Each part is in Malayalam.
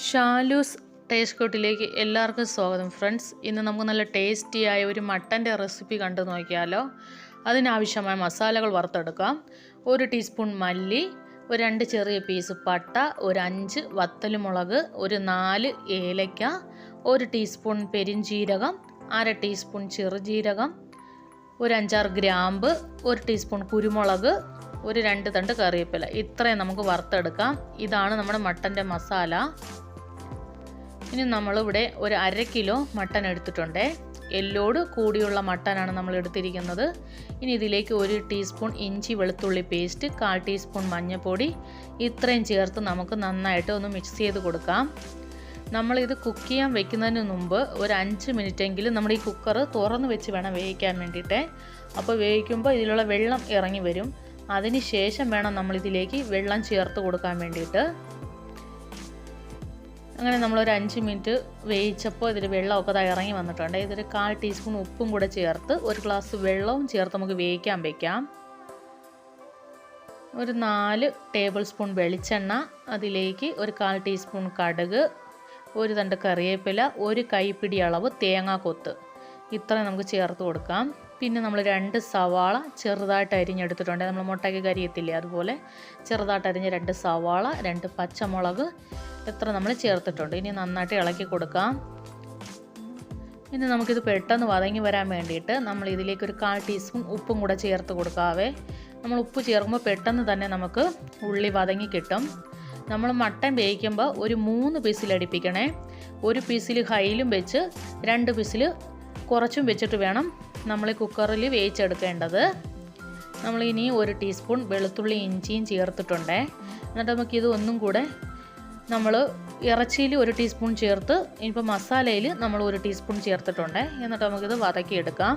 ഷാലൂസ് ടേസ്റ്റ് കൂട്ടിലേക്ക് എല്ലാവർക്കും സ്വാഗതം ഫ്രണ്ട്സ്. ഇന്ന് നമുക്ക് നല്ല ടേസ്റ്റിയായ ഒരു മട്ടൻ്റെ റെസിപ്പി കണ്ടു നോക്കിയാലോ. അതിനാവശ്യമായ മസാലകൾ വറുത്തെടുക്കാം. 1 ടീസ്പൂൺ മല്ലി, ഒരു 2 ചെറിയ പീസ് പട്ട, ഒരു 5 വത്തലുമുളക്, ഒരു 4 ഏലക്ക, 1 ടീസ്പൂൺ പെരിഞ്ജീരകം, 1/2 ടീസ്പൂൺ ചെറുജീരകം, ഒരു 5-6 ഗ്രാമ്പ്, 1 ടീസ്പൂൺ കുരുമുളക്, ഒരു 2 തണ്ട് കറിവേപ്പില. ഇത്രയും നമുക്ക് വറുത്തെടുക്കാം. ഇതാണ് നമ്മുടെ മട്ടൻ്റെ മസാല. ഇനി നമ്മളിവിടെ ഒരു 1/2 കിലോ മട്ടൻ എടുത്തിട്ടുണ്ട്. എല്ലോട് കൂടിയുള്ള മട്ടനാണ് നമ്മൾ എടുത്തിരിക്കുന്നത്. ഇനി ഇതിലേക്ക് 1 ടീസ്പൂൺ ഇഞ്ചി വെളുത്തുള്ളി പേസ്റ്റ്, 1/4 ടീസ്പൂൺ മഞ്ഞൾപ്പൊടി, ഇത്രയും ചേർത്ത് നമുക്ക് നന്നായിട്ട് ഒന്ന് മിക്സ് ചെയ്ത് കൊടുക്കാം. നമ്മളിത് കുക്ക് ചെയ്യാൻ വെക്കുന്നതിന് മുമ്പ് ഒരു 5 മിനിറ്റെങ്കിലും നമ്മൾ ഈ കുക്കർ തുറന്ന് വെച്ച് വേണം വേവിക്കാൻ വേണ്ടിയിട്ട്. അപ്പോൾ വേവിക്കുമ്പോൾ ഇതിലുള്ള വെള്ളം ഇറങ്ങി വരും. അതിന് ശേഷം വേണം നമ്മളിതിലേക്ക് വെള്ളം ചേർത്ത് കൊടുക്കാൻ വേണ്ടിയിട്ട്. അങ്ങനെ നമ്മളൊരു 5 മിനിറ്റ് വേവിച്ചപ്പോൾ ഇതിൽ വെള്ളമൊക്കെ ഇറങ്ങി വന്നിട്ടുണ്ട്. ഇതൊരു 1/4 ടീസ്പൂൺ ഉപ്പും കൂടെ ചേർത്ത് 1 ഗ്ലാസ് വെള്ളവും ചേർത്ത് നമുക്ക് വേവിക്കാൻ വയ്ക്കാം. ഒരു 4 ടേബിൾ സ്പൂൺ വെളിച്ചെണ്ണ, അതിലേക്ക് ഒരു 1/4 ടീസ്പൂൺ കടുക്, ഒരു തണ്ട് കറിവേപ്പില, ഒരു കൈപ്പിടി അളവ് തേങ്ങാക്കൊത്ത്, ഇത്രയും നമുക്ക് ചേർത്ത് കൊടുക്കാം. പിന്നെ നമ്മൾ 2 സവാള ചെറുതായിട്ട് അരിഞ്ഞെടുത്തിട്ടുണ്ട്. നമ്മൾ മുട്ടയ്ക്ക് കരിയത്തില്ലേ, അതുപോലെ ചെറുതായിട്ട് അരിഞ്ഞ് 2 സവാള, 2 പച്ചമുളക്, എത്ര നമ്മൾ ചേർത്തിട്ടുണ്ട്. ഇനി നന്നായിട്ട് ഇളക്കി കൊടുക്കാം. ഇനി നമുക്കിത് പെട്ടെന്ന് വതങ്ങി വരാൻ വേണ്ടിയിട്ട് നമ്മൾ ഇതിലേക്ക് ഒരു 1/4 ടീസ്പൂൺ ഉപ്പും കൂടെ ചേർത്ത് കൊടുക്കാവേ. നമ്മൾ ഉപ്പ് ചേർക്കുമ്പോൾ പെട്ടെന്ന് തന്നെ നമുക്ക് ഉള്ളി വതങ്ങി കിട്ടും. നമ്മൾ മട്ടൻ വേവിക്കുമ്പോൾ ഒരു 3 പീസിലടിപ്പിക്കണേ. ഒരു പീസിൽ ഹൈയിലും വെച്ച് 2 പീസിൽ കുറച്ചും വെച്ചിട്ട് വേണം നമ്മൾ കുക്കറിൽ വേവിച്ചെടുക്കേണ്ടത്. നമ്മളിനി 1 ടീസ്പൂൺ വെളുത്തുള്ളി ഇഞ്ചിയും ചേർത്തിട്ടുണ്ട്. എന്നിട്ട് നമുക്കിത് ഒന്നും കൂടെ നമ്മൾ ഇറച്ചിയിൽ 1 ടീസ്പൂൺ ചേർത്ത്, ഇനിയിപ്പോൾ മസാലയിൽ നമ്മൾ 1 ടീസ്പൂൺ ചേർത്തിട്ടുണ്ട്. എന്നിട്ട് നമുക്കിത് വതക്കിയെടുക്കാം.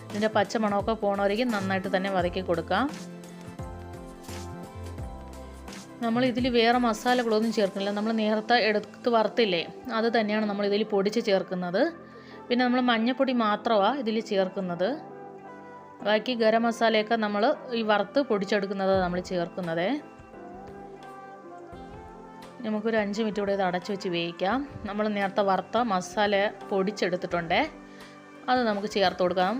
ഇതിൻ്റെ പച്ചമണമൊക്കെ പോകണവരേക്കും നന്നായിട്ട് തന്നെ വതക്കി കൊടുക്കാം. നമ്മൾ ഇതിൽ വേറെ മസാലകളൊന്നും ചേർക്കുന്നില്ല. നമ്മൾ നേരത്തെ എടുത്ത് വറുത്തില്ലേ, അത് തന്നെയാണ് നമ്മൾ ഇതിൽ പൊടിച്ച് ചേർക്കുന്നത്. പിന്നെ നമ്മൾ മഞ്ഞൾപ്പൊടി മാത്രമാണ് ഇതിൽ ചേർക്കുന്നത്. ബാക്കി ഗരം മസാലയൊക്കെ നമ്മൾ ഈ വറുത്ത് പൊടിച്ചെടുക്കുന്നത് നമ്മൾ ചേർക്കുന്നത്. നമുക്കൊരു 5 മിനിറ്റ് കൂടെ ഇത് അടച്ചു വെച്ച് വേവിക്കാം. നമ്മൾ നേരത്തെ വറുത്ത മസാല പൊടിച്ചെടുത്തിട്ടുണ്ട്, അത് നമുക്ക് ചേർത്ത് കൊടുക്കാം.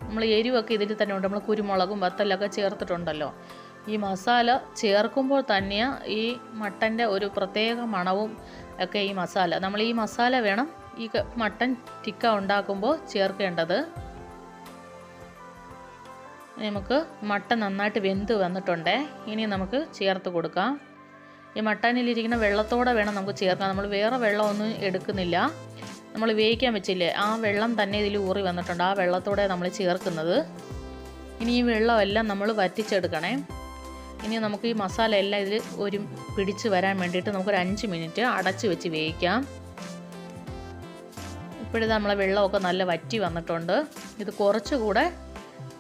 നമ്മൾ എരിവൊക്കെ ഇതിൽ തന്നെ ഉണ്ട്. നമ്മൾ കുരുമുളകും വത്തലൊക്കെ ചേർത്തിട്ടുണ്ടല്ലോ. ഈ മസാല ചേർക്കുമ്പോൾ തന്നെ ഈ മട്ടൻ്റെ ഒരു പ്രത്യേക മണവും ഒക്കെ ഈ മസാല, നമ്മൾ ഈ മസാല വേണം ഈ മട്ടൻ ടിക്ക ഉണ്ടാക്കുമ്പോൾ ചേർക്കേണ്ടത്. നമുക്ക് മട്ടൻ നന്നായിട്ട് വെന്ത് വന്നിട്ടുണ്ട്. ഇനി നമുക്ക് ചേർത്ത് കൊടുക്കാം. ഈ മട്ടനിലിരിക്കുന്ന വെള്ളത്തോടെ വേണം നമുക്ക് ചേർക്കാൻ. നമ്മൾ വേറെ വെള്ളമൊന്നും എടുക്കുന്നില്ല. നമ്മൾ വേവിക്കാൻ വെച്ചില്ലേ, ആ വെള്ളം തന്നെ ഇതിൽ ഊറി വന്നിട്ടുണ്ട്. ആ വെള്ളത്തോടെ നമ്മൾ ചേർക്കുന്നത്. ഇനി ഈ വെള്ളമെല്ലാം നമ്മൾ വറ്റിച്ചെടുക്കണേ. ഇനി നമുക്ക് ഈ മസാല എല്ലാം ഇതിൽ ഒരു പിടിച്ച് വരാൻ വേണ്ടിയിട്ട് നമുക്കൊരു 5 മിനിറ്റ് അടച്ച് വെച്ച് വേവിക്കാം. ഇപ്പോഴിത് നമ്മളെ വെള്ളമൊക്കെ നല്ല വറ്റി വന്നിട്ടുണ്ട്. ഇത് കുറച്ചുകൂടെ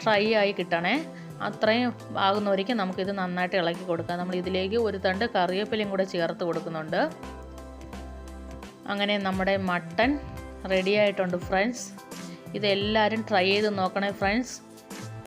ഡ്രൈ ആയി കിട്ടണേ. അത്രയും ആകുന്നവരേക്കും നമുക്കിത് നന്നായിട്ട് ഇളക്കി കൊടുക്കാം. നമ്മൾ ഇതിലേക്ക് 1 തണ്ട് കറിവേപ്പിലയും കൂടെ ചേർത്ത് കൊടുക്കുന്നുണ്ട്. അങ്ങനെ നമ്മുടെ മട്ടൻ റെഡി ആയിട്ടുണ്ട് ഫ്രണ്ട്സ്. ഇതെല്ലാവരും ട്രൈ ചെയ്ത് നോക്കണേ ഫ്രണ്ട്സ്.